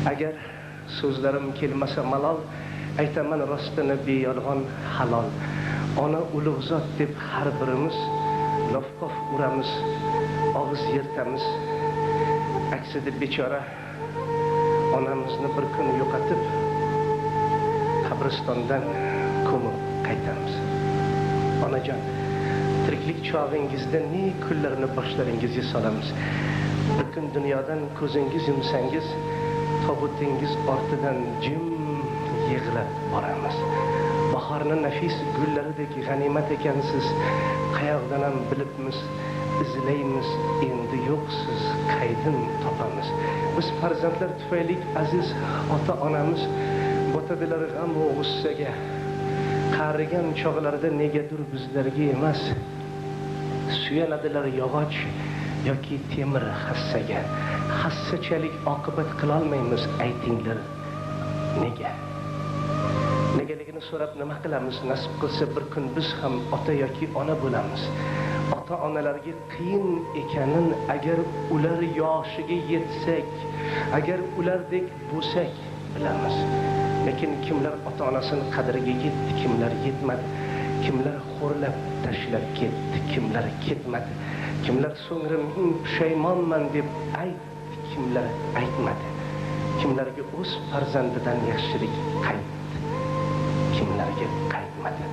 Agar so'zlarim kelmasa malol, aytaman rostini beyolg'on halol. Ona ulug' zot deb har birimiz lofqof uramiz, og'iz yirtamiz. Aksida bechora onamizni bir kun yo'qotib, qabristondan ko'mib qaytamiz. Onajon, tiriklik chog'ingizda ne kunlarni boshlaringizga solamiz. Bir kun dunyodan ko'zingiz yumsangiz, tobutingiz ortidan jim yig'lab boramiz. Bahorning nafis gullaridek g'animat ekansiz, qayoqdan ham bilibmiz, izlaymiz, endi yo'qsiz, qaydin topamiz. Biz farzandlar tufayli aziz ota-onamiz botadilar g'am va g'ussaga. Qarigan chog'larida negadir bizlarga emas, suyanadilar yog'och yoki temir hassaga. Hassachalik oqibat qilolmaymiz, aytinglar nega? Negaligini so'rab nima qilamiz? Nasib qilsa bir kun biz ham ota yoki ona bo'lamiz. Ota-onalarga qiyin ekanin agar ular yoshiga yetsak, agar ulardek bo'lsak bilamiz. Lekin kimlar ota-onasining qadriga yetdi, kimlar yetmadi, kimlar xo'rlab tashlab ketdi, kimlar ketmadi, kimlar so'ngra men pushaymonman deb aytdi, kimlar aytmadi, kimlarga o'z farzandidan yaxshilik qaytdi, kimlarga qaytmadi.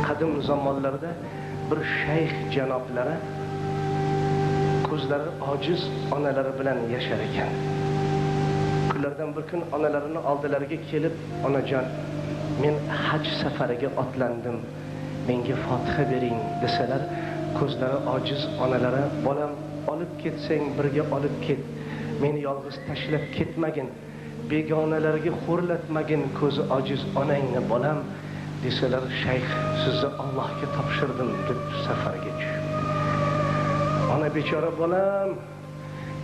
Qadim zamonlarda bir shayx janoblari ko'zlari ojiz onalari bilan yashar ekan. Kunlardan bir kun onalarini oldilariga kelib, onajon, men haj safariga otlandim, menga fotiha bering desalar, ko'zlari ojiz onalari, bolam, olib ketsang birga olib ket, meni yolg'iz tashlab ketmagin, begonalarga xo'rlatmagin ko'zi ojiz onangni bolam desalar, shayx sizni Allohga topshirdim deb safarga tushdi. Ona bechora, bolam,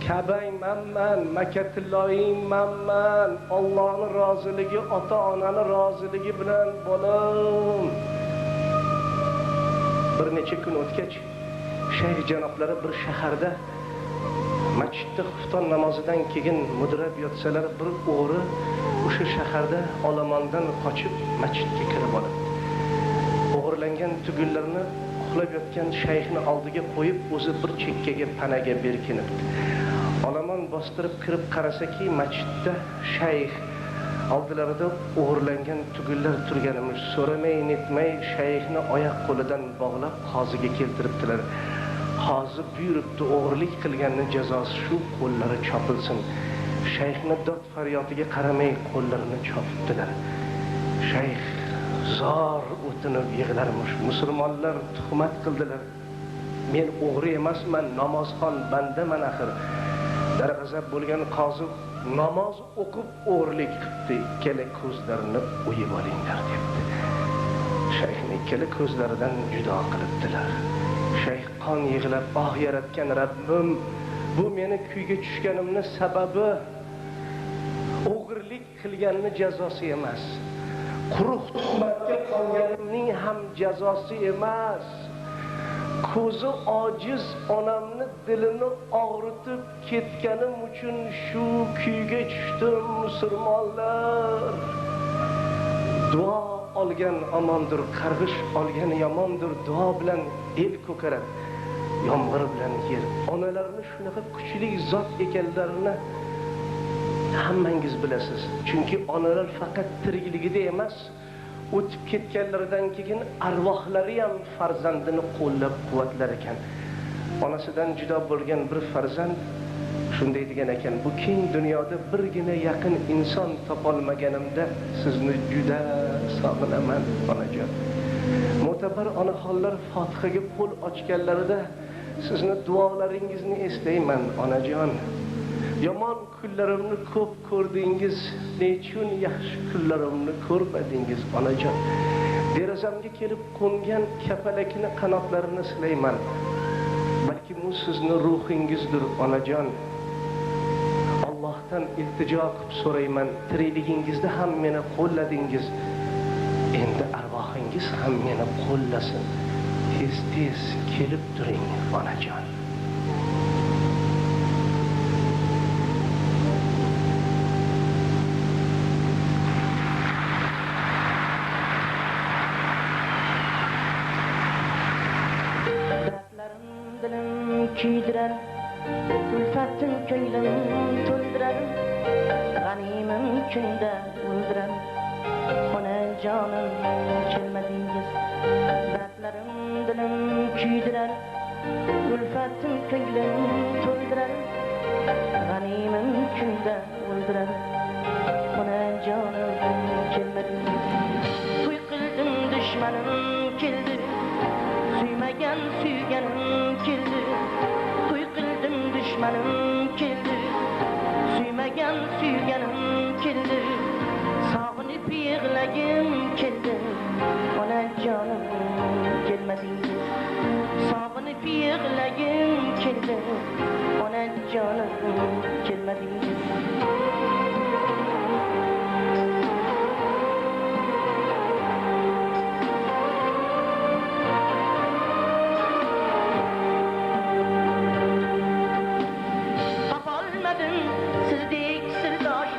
Ka'bang manman, Makkatilloying manman, Allohning roziligi, ota-onaning roziligi bilan bolam. Bir necha kun o'tgach, shayx janoblari bir shaharda masjidda xufton namozidan keyin mudrab yotsalar, bir o'g'ri o'sha shaharda olomondan qochib masjidga kirib olibdi. O'g'irlangan tugunlarni uxlab yotgan shayxni oldiga qo'yib, o'zi bir chekkaga panaga berkinibdi. Olomon bostirib kirib qarasaki, masjidda shayx oldilarida o'g'irlangan tugunlar turganimiz, so'ramay netmay shayxni oyoq qo'lidan bog'lab qoziga keltiribdilar. Qozi buyuribdi, o'g'irlik qilganning jazosi shu, qo'llari chopilsin. Shayxni dod faryodiga qaramay qo'llarini chopibdilar. Shayx zor o'tinib yig'larmish. Musulmonlar tuhmat qildilar. Men o'g'ri emasman, namozxon bandaman axir. Darg'azab bo'lgan qozi namoz o'qib o'g'irlik qildi, ikkala ko'zlarini o'yib olinglar debdi. Shayxni ikkala ko'zlaridan judo qilibdilar. Shayx qon yig'lab, "Oh yaratgan Rabbim, bu meni kuyga tushganimni sababi o'g'irlik qilganning jazosi emas. Quruq tuhmatga qolganimning ham jazosi emas. Ko'zi ojiz onamni dilini og'ritib ketganim uchun shu kuyga tushdim, musulmonlar. Duo olgan omondir, qarg'ish olgan yomondir. Duo bilan el ko'karadi, yomg'ir bilan yer. Onalarni shunaqa kuchli zot ekanlarini hammangiz bilasiz. Chunki onalar faqat tirikligida emas, o'tib ketganlaridan keyin arvohlari ham farzandini qo'llab quvvatlar ekan. Onasidan judo bo'lgan bir farzand shunday degan ekan, bu keng dunyoda birgina yaqin inson topolmaganimda sizni juda sog'inaman, onajon. Mo'tabar onaxonlar Fotihaga qo'l ochganlarida sizni duolaringizni eslayman, onajon. Yomon kunlarimni ko'p ko'rdingiz, nechun yaxshi kunlarimni ko'rmadingiz, onajon. Derazamga kelib qo'ngan kapalakni qanotlarini silayman. Balki bu sizni ruhingizdir, onajon. Allohdan iltijo qilib so'rayman, tirikligingizda ham meni qo'lladingiz. Endi arvohingiz ham meni qo'llasin. Tez-tez kelib turing, onajon. kuydirar, ulfatim ko'nglim to'ldirar, g'animim kunda o'ldirar. Onajonim kelmadingiz, dardlarim dilim kuydirar, ulfatim ko'nglim to'ldirar, g'animim kunda o'ldirar. Onajonim kelmadingiz, to'y qildim dushmanim keldi, suymagan suyganim keldi. To'y qildim dushmanim keldi, suymagan suyganim keldi. Sog'inib yig'lagim keldi, onajonim kelmadingiz. Sog'inib yig'lagim keldi, onajonim kelmadingiz. Sizdek sirdosh,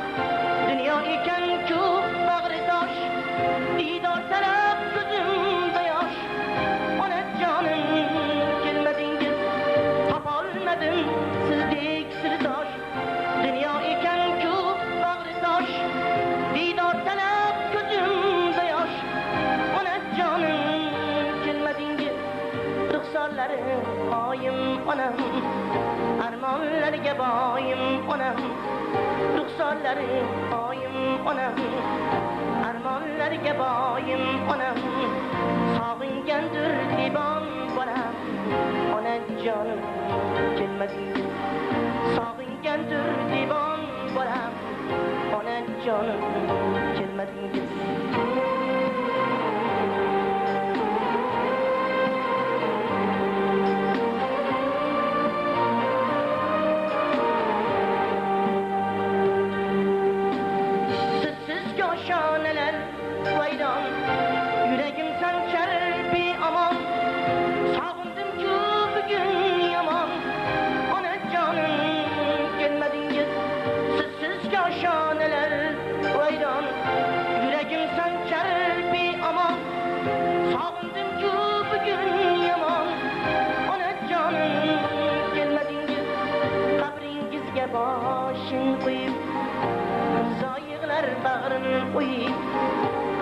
dunyo ekan-ku bag'ri tosh, diydor talab ko'zimda yosh. Onajonim kelmadingiz, topolmadim sizdek sirdosh, dunyo ekan-ku bag'ri tosh, diydor talab ko'zimda yosh. Onajonim kelmadingiz, ruxsorlari oyim onam, armonlarga boyim onam, ruxsorlari oyim onam, armonlarga boyim onam. Sog'ingandir dibon bolam, onajonim kelmadingiz. Sog'ingandir dibon bolam, onajonim kelmadingiz. Shonalar vayron, yuragim sanchar beomon. Sog'indim-ku bugun yomon, onajonim kelmadingiz. Sizsiz koshonalar vayron, yuragim sanchar beomon. Sog'indim-ku bugun yomon, onajonim kelmadingiz. Qabringizga boshim qo'yib, bag'rim qo'yib,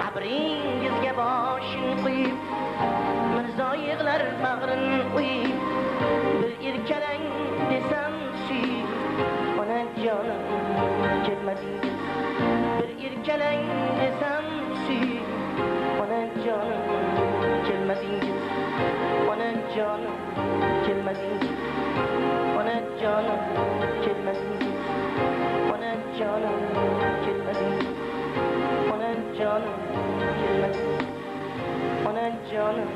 qabringizga boshim qo'yib, mirzo yig'lar bag'rim qo'yib. Bir erkalang desam suyib, onajonim kelmadingiz. Bir erkalang desam suyib, onajonim kelmadingiz. Onajonim kelmadingiz, onajonim kelmadingiz, onajonim kelmadingiz. Onajonim kelmadingiz, onajonim